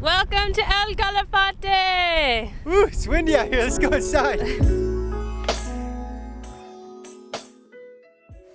Welcome to El Calafate! Woo, it's windy out here. Let's go inside.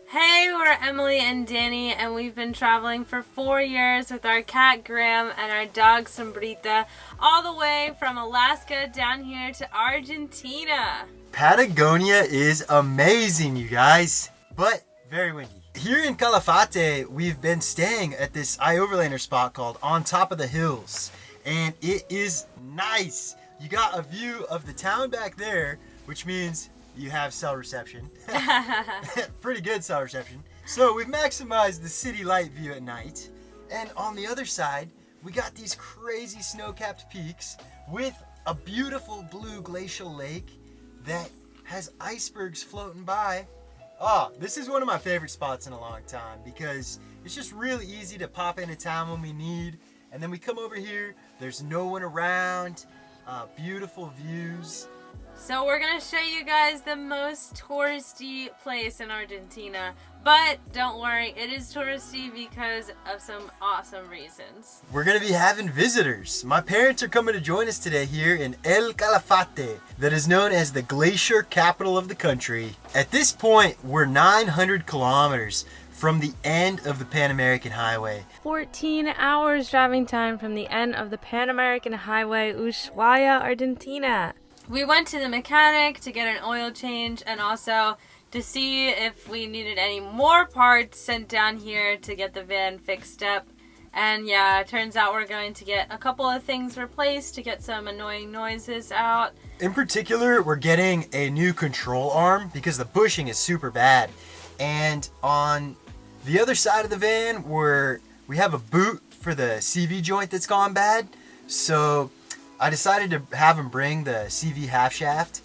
Hey, we're Emily and Danny, and we've been traveling for 4 years with our cat Graham and our dog Sombrita, all the way from Alaska down here to Argentina. Patagonia is amazing, you guys, but very windy. Here in Calafate, we've been staying at this iOverlander spot called On Top of the Hills, and it is nice. You got a view of the town back there, which means you have cell reception. Pretty good cell reception. So we've maximized the city light view at night, and on the other side, we got these crazy snow-capped peaks with a beautiful blue glacial lake that has icebergs floating by. Oh, this is one of my favorite spots in a long time because it's just really easy to pop into town when we need, and then we come over here, there's no one around, beautiful views. So we're gonna show you guys the most touristy place in Argentina, but don't worry, it is touristy because of some awesome reasons. We're gonna be having visitors. My parents are coming to join us today here in El Calafate, that is known as the glacier capital of the country. At this point, we're 900 kilometers from the end of the Pan American Highway. 14 hours driving time from the end of the Pan American Highway, USHUAIA, Argentina. We went to the mechanic to get an oil change and also to see if we needed any more parts sent down here to get the van fixed up. And yeah, it turns out we're going to get a couple of things replaced to get some annoying noises out. In particular, we're getting a new control arm because the bushing is super bad. And on the other side of the van, we have a boot for the CV joint that's gone bad. So I decided to have him bring the CV half shaft.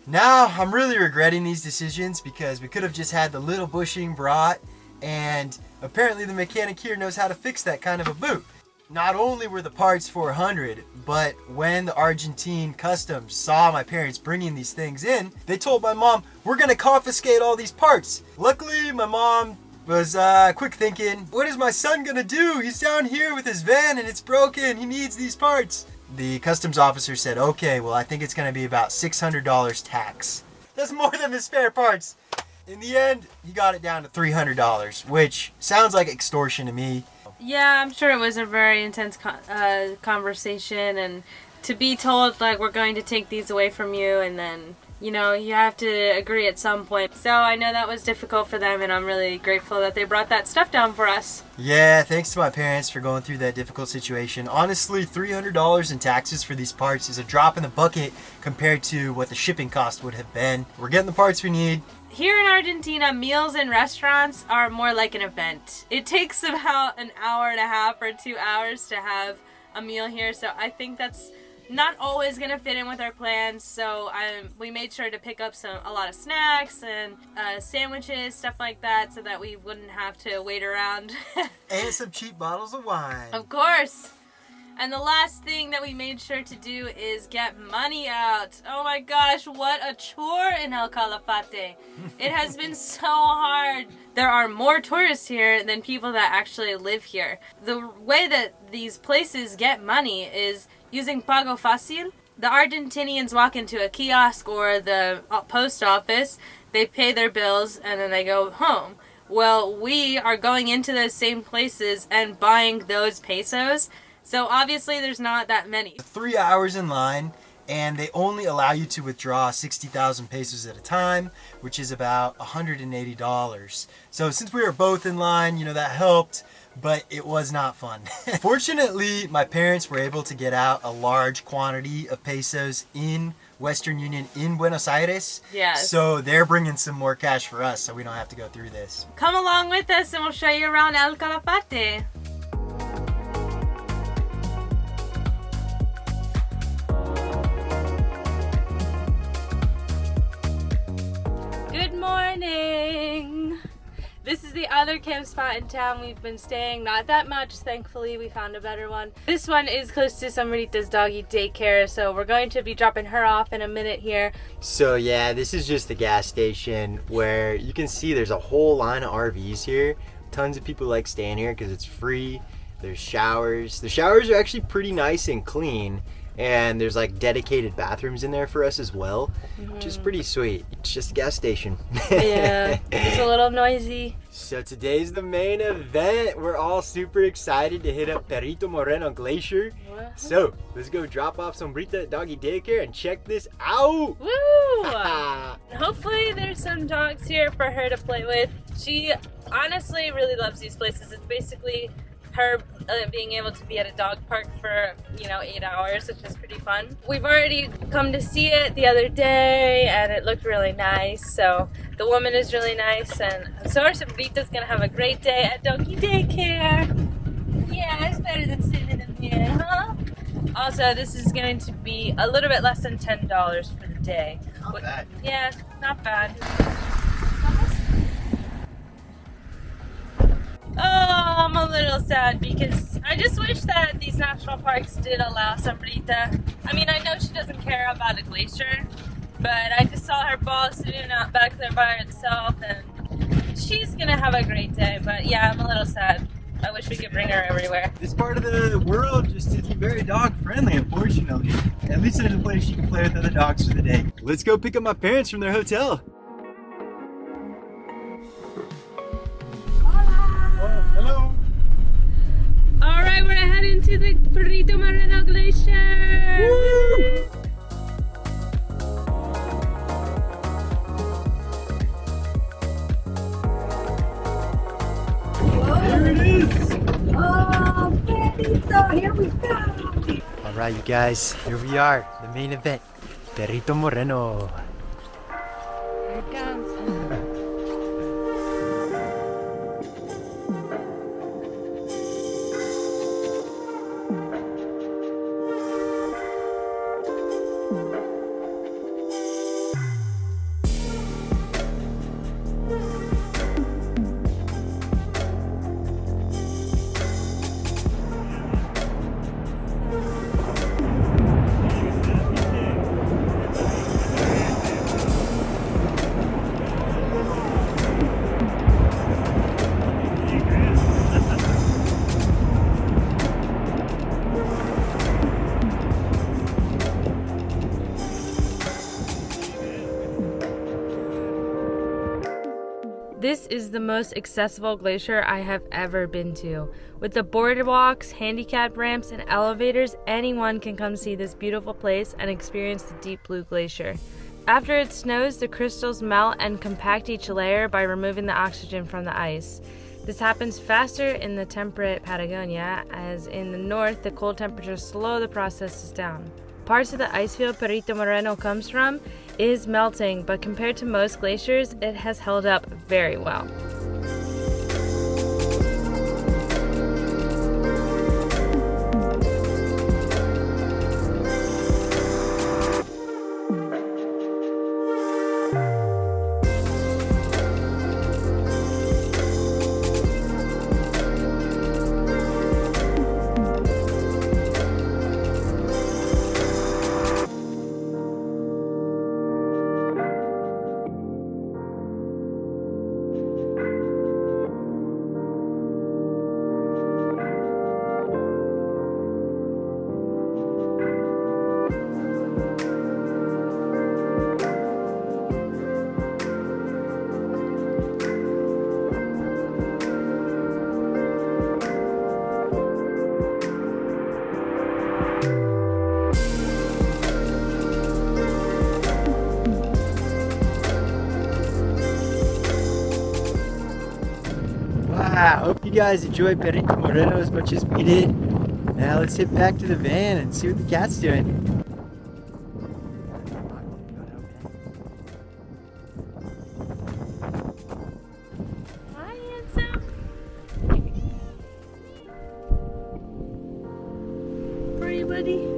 Now I'm really regretting these decisions because we could have just had the little bushing brought, and apparently the mechanic here knows how to fix that kind of a boot. Not only were the parts 400, but when the Argentine customs saw my parents bringing these things in, they told my mom, we're gonna confiscate all these parts. Luckily, my mom was quick thinking, what is my son gonna do? He's down here with his van and it's broken. He needs these parts. The customs officer said, okay, well, I think it's going to be about $600 tax. That's more than the spare parts. In the end, he got it down to $300, which sounds like extortion to me. Yeah, I'm sure it was a very intense conversation, and to be told, like, we're going to take these away from you, and then, you know, you have to agree at some point. So I know that was difficult for them, and I'm really grateful that they brought that stuff down for us. Yeah, thanks to my parents for going through that difficult situation. Honestly, $300 in taxes for these parts is a drop in the bucket compared to what the shipping cost would have been. We're getting the parts we need. Here in Argentina, meals in restaurants are more like an event. It takes about an hour and a half or 2 hours to have a meal here, so I think that's not always gonna fit in with our plans. So we made sure to pick up a lot of snacks and sandwiches, stuff like that, so that we wouldn't have to wait around. And some cheap bottles of wine. Of course. And the last thing that we made sure to do is get money out. Oh my gosh, what a chore in El Calafate. It has been so hard. There are more tourists here than people that actually live here. The way that these places get money is using Pago Fácil. The Argentinians walk into a kiosk or the post office, they pay their bills, and then they go home. Well, we are going into those same places and buying those pesos. So obviously there's not that many. 3 hours in line, and they only allow you to withdraw 60,000 pesos at a time, which is about $180. So since we were both in line, you know, that helped, but it was not fun. Fortunately, my parents were able to get out a large quantity of pesos in Western Union in Buenos Aires. Yes. So they're bringing some more cash for us so we don't have to go through this. Come along with us and we'll show you around El Calafate. Good morning! This is the other camp spot in town we've been staying. Not that much, thankfully. We found a better one. This one is close to Sombrita's doggy daycare, so we're going to be dropping her off in a minute here. So yeah, this is just the gas station where you can see there's a whole line of RVs here. Tons of people like staying here because it's free. There's showers. The showers are actually pretty nice and clean. And there's like dedicated bathrooms in there for us as well, which is pretty sweet. It's just a gas station. Yeah, it's a little noisy. So today's the main event. We're all super excited to hit up Perito Moreno Glacier. So let's go drop off Sombrita at doggy daycare and check this out. Woo! Hopefully there's some dogs here for her to play with. She honestly really loves these places. It's basically her being able to be at a dog park for 8 hours, which is pretty fun. We've already come to see it the other day and it looked really nice. So the woman is really nice, and so our Sombrita's gonna have a great day at doggy daycare. Yeah, it's better than sitting in the van, huh? Also, this is going to be a little bit less than $10 for the day. Not bad. Yeah, not bad. Oh, I'm a little sad because I just wish that these national parks did allow Sombrita. I mean, I know she doesn't care about a glacier, but I just saw her ball sitting out back there by herself, and she's gonna have a great day. But yeah, I'm a little sad. I wish we could bring her everywhere. This part of the world just isn't very dog friendly, unfortunately. At least there's a place you can play with other dogs for the day. Let's go pick up my parents from their hotel. Hello. All right, we're heading to the Perito Moreno Glacier. Woo! There it is. Oh, Perito, here we go. All right, you guys, here we are, the main event, Perito Moreno. Here it comes. This is the most accessible glacier I have ever been to. With the boardwalks, handicap ramps, and elevators, anyone can come see this beautiful place and experience the deep blue glacier. After it snows, the crystals melt and compact each layer by removing the oxygen from the ice. This happens faster in the temperate Patagonia, as in the north, the cold temperatures slow the processes down. Parts of the ice field Perito Moreno comes from is melting, but compared to most glaciers, it has held up very well. Wow, hope you guys enjoyed Perito Moreno as much as we did. Now let's hit back to the van and see what the cat's doing. Hi, handsome. Pretty buddy.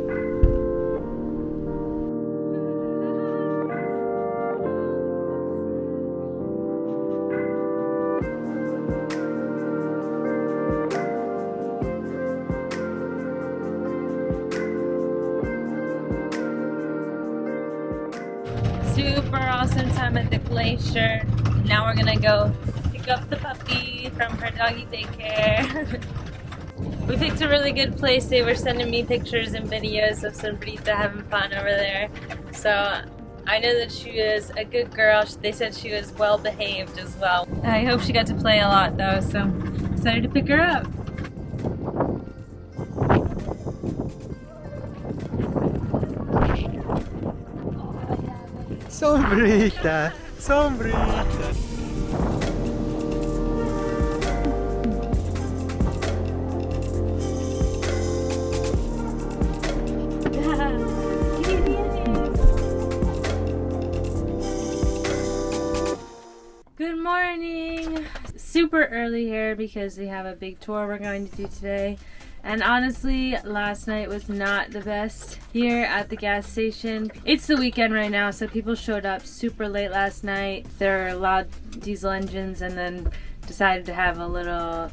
Super awesome time at the glacier. Now we're gonna go pick up the puppy from her doggy daycare. We picked a really good place. They were sending me pictures and videos of some Brita having fun over there. So I know that she was a good girl. They said she was well behaved as well. I hope she got to play a lot though, so I'm excited to pick her up. Sombrita, sombrita. Good morning! Super early here because we have a big tour we're going to do today. And honestly, last night was not the best here at the gas station. It's the weekend right now, so people showed up super late last night. There are loud diesel engines and then decided to have a little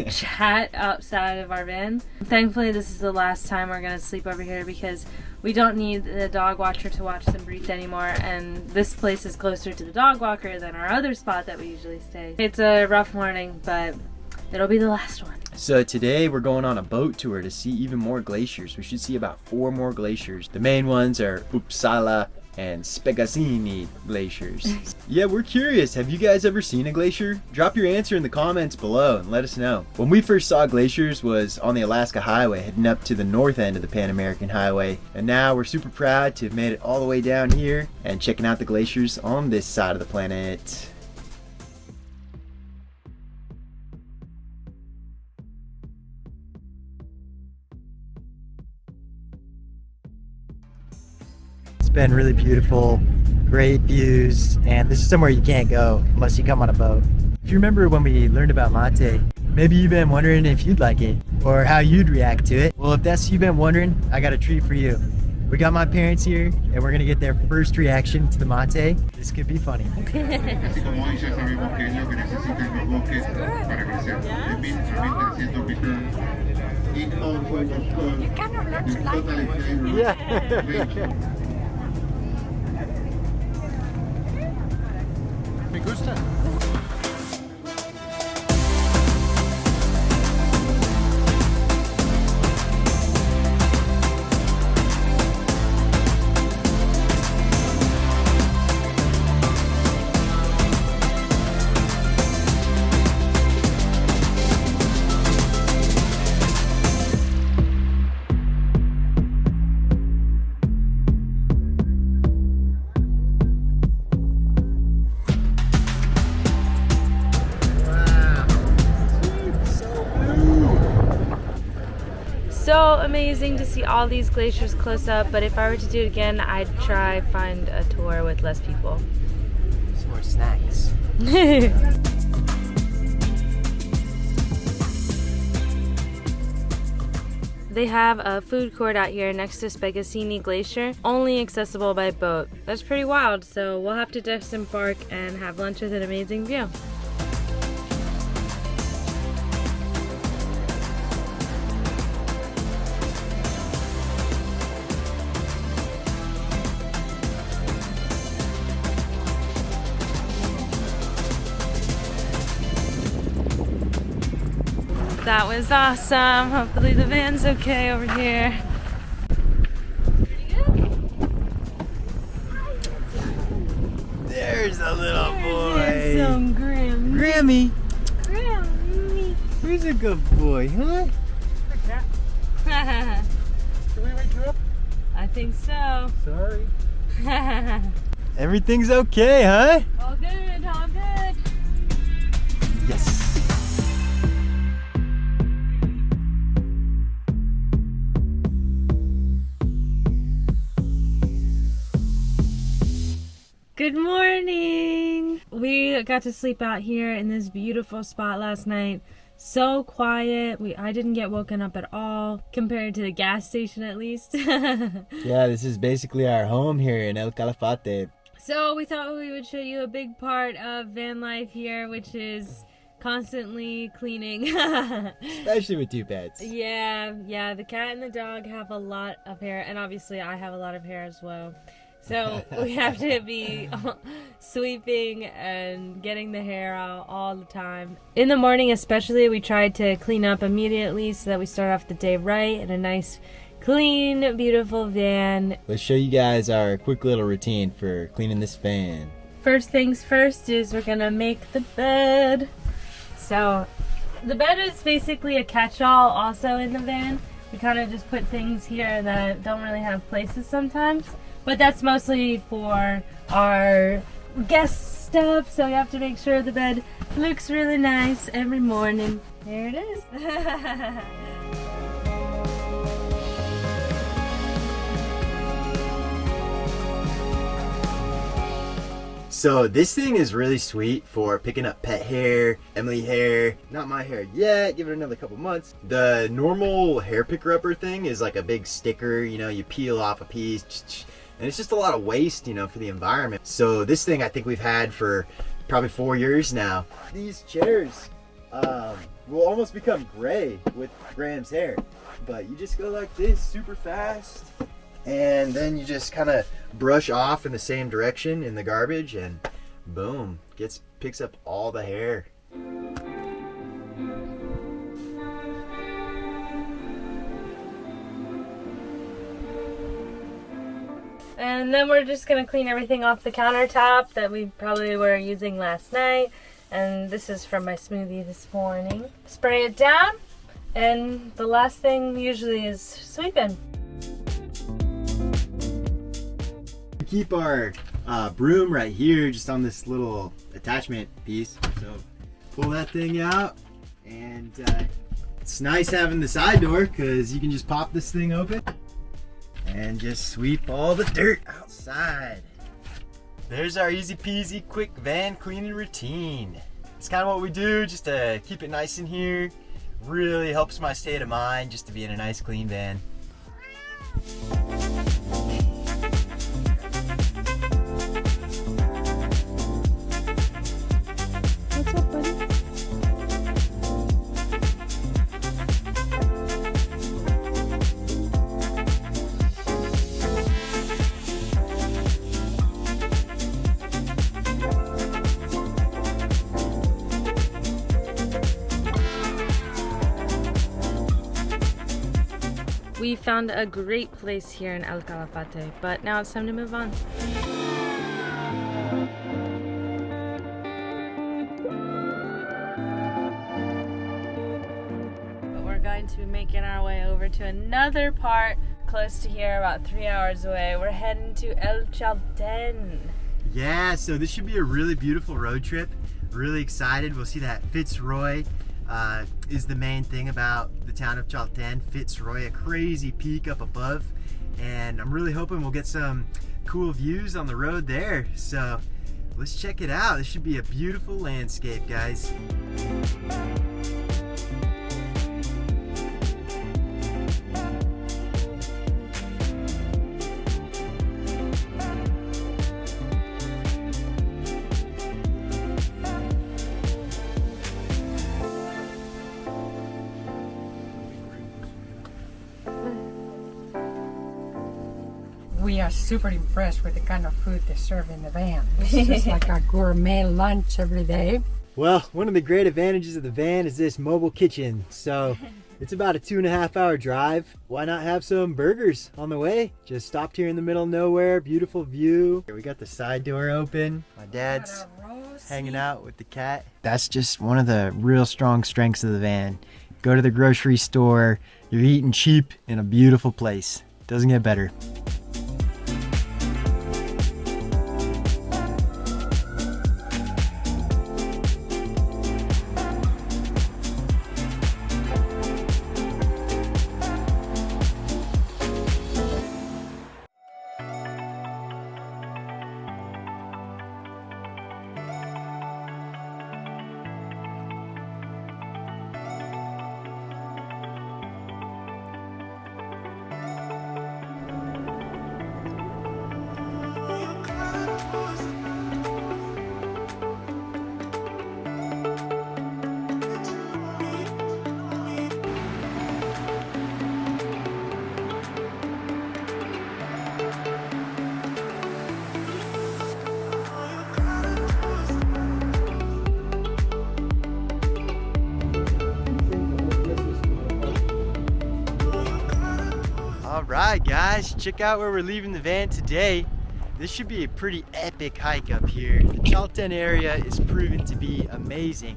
chat outside of our van. Thankfully, this is the last time we're gonna sleep over here because we don't need the dog watcher to watch them breathe anymore, and this place is closer to the dog walker than our other spot that we usually stay. It's a rough morning, but it'll be the last one. So today we're going on a boat tour to see even more glaciers. We should see about 4 more glaciers. The main ones are Uppsala and Speggazzini glaciers. Yeah, we're curious. Have you guys ever seen a glacier? Drop your answer in the comments below and let us know. When we first saw glaciers was on the Alaska Highway heading up to the north end of the Pan American Highway. And now we're super proud to have made it all the way down here and checking out the glaciers on this side of the planet. It's been really beautiful, great views, and this is somewhere you can't go unless you come on a boat. If you remember when we learned about mate, maybe you've been wondering if you'd like it or how you'd react to it. Well, if that's what you've been wondering, I got a treat for you. We got my parents here and we're gonna get their first reaction to the mate. This could be funny. You kind of look like it. Yeah. Me gusta. So amazing to see all these glaciers close up, but if I were to do it again, I'd try find a tour with less people. Some more snacks. They have a food court out here next to Speggazzini Glacier, only accessible by boat. That's pretty wild, so we'll have to disembark and have lunch with an amazing view. That was awesome. Hopefully the van's okay over here. There's a little boy. Handsome Grammy. Grammy. Who's a good boy, huh? Can we wake you up? I think so. Sorry. Everything's okay, huh? All good, all good. Yes. Good morning! We got to sleep out here in this beautiful spot last night. So quiet. I didn't get woken up at all, compared to the gas station at least. Yeah, this is basically our home here in El Calafate. So we thought we would show you a big part of van life here, which is constantly cleaning. Especially with 2 pets. Yeah, the cat and the dog have a lot of hair, and obviously I have a lot of hair as well. So we have to be sweeping and getting the hair out all the time. In the morning especially, we try to clean up immediately so that we start off the day right in a nice, clean, beautiful van. Let's show you guys our quick little routine for cleaning this van. First things first is we're gonna make the bed. So the bed is basically a catch-all also in the van. We kind of just put things here that don't really have places sometimes. But that's mostly for our guest stuff, so we have to make sure the bed looks really nice every morning. There it is. So this thing is really sweet for picking up pet hair, Emily hair, not my hair yet, give it another couple months. The normal hair picker upper thing is like a big sticker, you know, you peel off a piece, and it's just a lot of waste, you know, for the environment. So this thing I think we've had for probably 4 years now. These chairs will almost become gray with Graham's hair, but you just go like this super fast, and then you just kind of brush off in the same direction in the garbage, and boom, picks up all the hair. And then we're just gonna clean everything off the countertop that we probably were using last night. And this is from my smoothie this morning. Spray it down, and the last thing usually is sweeping. We keep our broom right here, just on this little attachment piece. So pull that thing out, and it's nice having the side door because you can just pop this thing open and just sweep all the dirt outside. There's our easy peasy quick van cleaning routine. It's kind of what we do just to keep it nice in here. Really helps my state of mind just to be in a nice clean van. What's up, buddy? We found a great place here in El Calafate, but now it's time to move on. But we're going to be making our way over to another part close to here, about 3 hours away. We're heading to El Chaltén. Yeah, so this should be a really beautiful road trip. Really excited. We'll see that Fitzroy is the main thing about the town of Chaltén. Fitzroy, a crazy peak up above, and I'm really hoping we'll get some cool views on the road there. So let's check it out. This should be a beautiful landscape, guys. We are super impressed with the kind of food they serve in the van. It's just like a gourmet lunch every day. Well, one of the great advantages of the van is this mobile kitchen. So it's about a 2.5 hour drive. Why not have some burgers on the way? Just stopped here in the middle of nowhere. Beautiful view. We got the side door open. My dad's hanging out with the cat. That's just one of the real strong strengths of the van. Go to the grocery store. You're eating cheap in a beautiful place. Doesn't get better. guys, check out where we're leaving the van today. This should be a pretty epic hike up here. The Chalten area is proven to be amazing.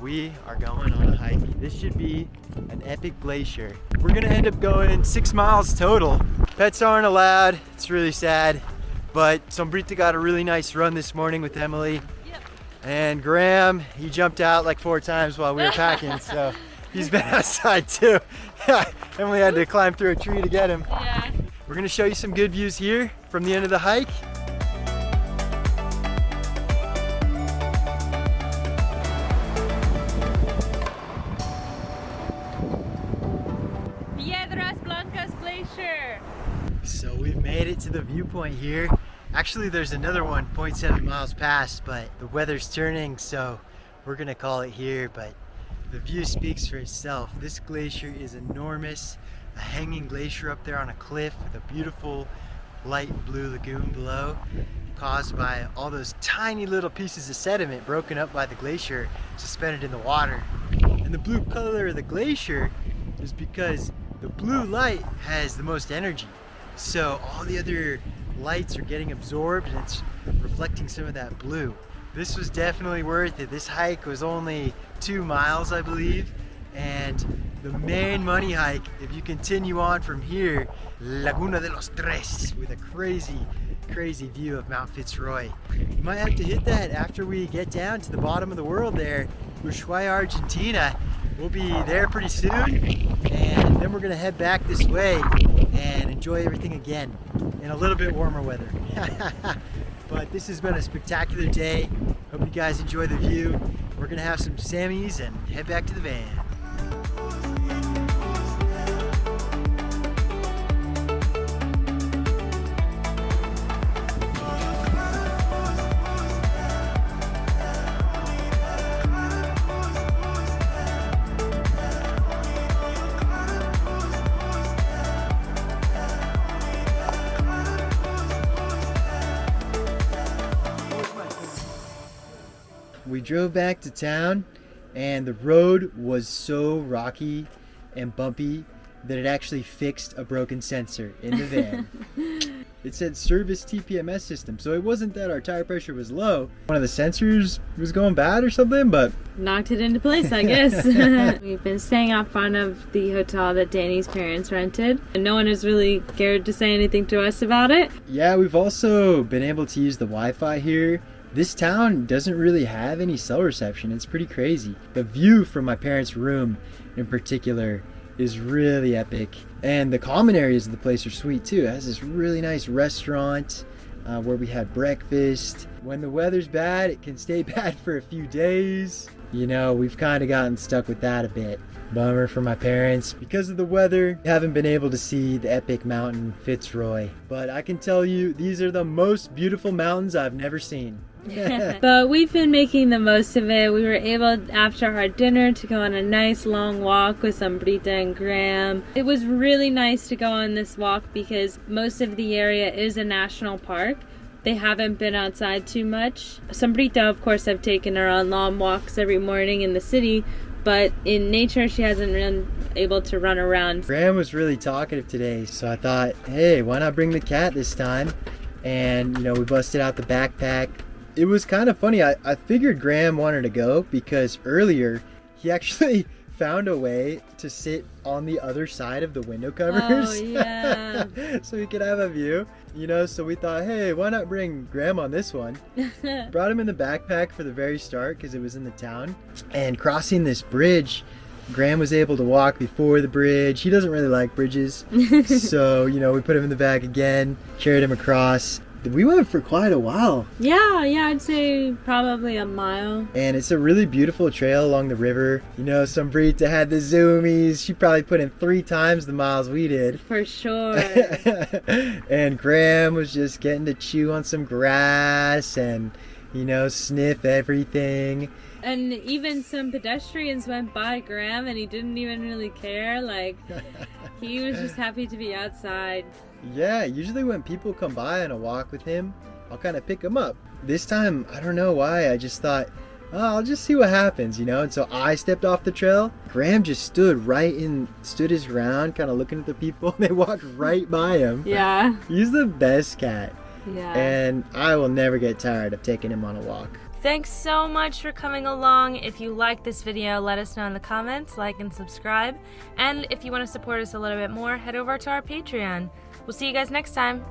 We are going on a hike. This should be an epic glacier. We're gonna end up going 6 miles total. Pets aren't allowed, it's really sad. But Sombrita got a really nice run this morning with Emily. Yep. And Graham, he jumped out like 4 times while we were packing, so he's been outside too. Emily had to climb through a tree to get him. Yeah. We're gonna show you some good views here from the end of the hike. Blancas Glacier. So we've made it to the viewpoint here. Actually, there's another one 0.7 miles past, but the weather's turning, so we're gonna call it here. But the view speaks for itself. This glacier is enormous. A hanging glacier up there on a cliff with a beautiful light blue lagoon below, caused by all those tiny little pieces of sediment broken up by the glacier suspended in the water. And the blue color of the glacier is because the blue light has the most energy. So all the other lights are getting absorbed and it's reflecting some of that blue. This was definitely worth it. This hike was only 2 miles, I believe. And the main money hike, if you continue on from here, Laguna de los Tres, with a crazy, crazy view of Mount Fitzroy. You might have to hit that after we get down to the bottom of the world there, USHUAIA, Argentina. We'll be there pretty soon, and then we're gonna head back this way and enjoy everything again in a little bit warmer weather. But this has been a spectacular day. Hope you guys enjoy the view. We're gonna have some Sammys and head back to the van. We drove back to town and the road was so rocky and bumpy that it actually fixed a broken sensor in the van. It said service TPMS system, so it wasn't that our tire pressure was low. One of the sensors was going bad or something, but knocked it into place, I guess. We've been staying out front of the hotel that Danny's parents rented, and no one is really scared to say anything to us about it. Yeah, we've also been able to use the Wi-Fi here. This town doesn't really have any cell reception. It's pretty crazy. The view from my parents' room in particular is really epic. And the common areas of the place are sweet too. It has this really nice restaurant where we had breakfast. When the weather's bad, it can stay bad for a few days. You know, we've kind of gotten stuck with that a bit. Bummer for my parents. Because of the weather, haven't been able to see the epic mountain Fitzroy. But I can tell you, these are the most beautiful mountains I've never seen. But we've been making the most of it. We were able, after our dinner, to go on a nice long walk with Sombrita and Graham. It was really nice to go on this walk because most of the area is a national park. They haven't been outside too much. Sombrita, of course, I've taken her on long walks every morning in the city, but in nature she hasn't been able to run around. Graham was really talkative today, so I thought, hey, why not bring the cat this time? And, you know, we busted out the backpack. It was kind of funny. I figured Graham wanted to go because earlier he actually found a way to sit on the other side of the window covers. Oh, yeah. So he could have a view, you know, so we thought, hey, why not bring Graham on this one? Brought him in the backpack for the very start because it was in the town. And crossing this bridge, Graham was able to walk before the bridge. He doesn't really like bridges. So, you know, we put him in the back again, carried him across. We went for quite a while. Yeah, I'd say probably a mile. And it's a really beautiful trail along the river. You know, Sombrita had the zoomies. She probably put in 3 times the miles we did. For sure. And Graham was just getting to chew on some grass and, you know, sniff everything. And even some pedestrians went by Graham and he didn't even really care. Like, he was just happy to be outside. Yeah, usually when people come by on a walk with him, I'll kind of pick him up. This time, I don't know why, I just thought oh, I'll just see what happens, you know? And so I stepped off the trail. Graham just stood his ground, kind of looking at the people. They walked right by him. Yeah. He's the best cat. Yeah. And I will never get tired of taking him on a walk. Thanks so much for coming along. If you like this video, let us know in the comments, like and subscribe. And if you want to support us a little bit more, head over to our Patreon. We'll see you guys next time.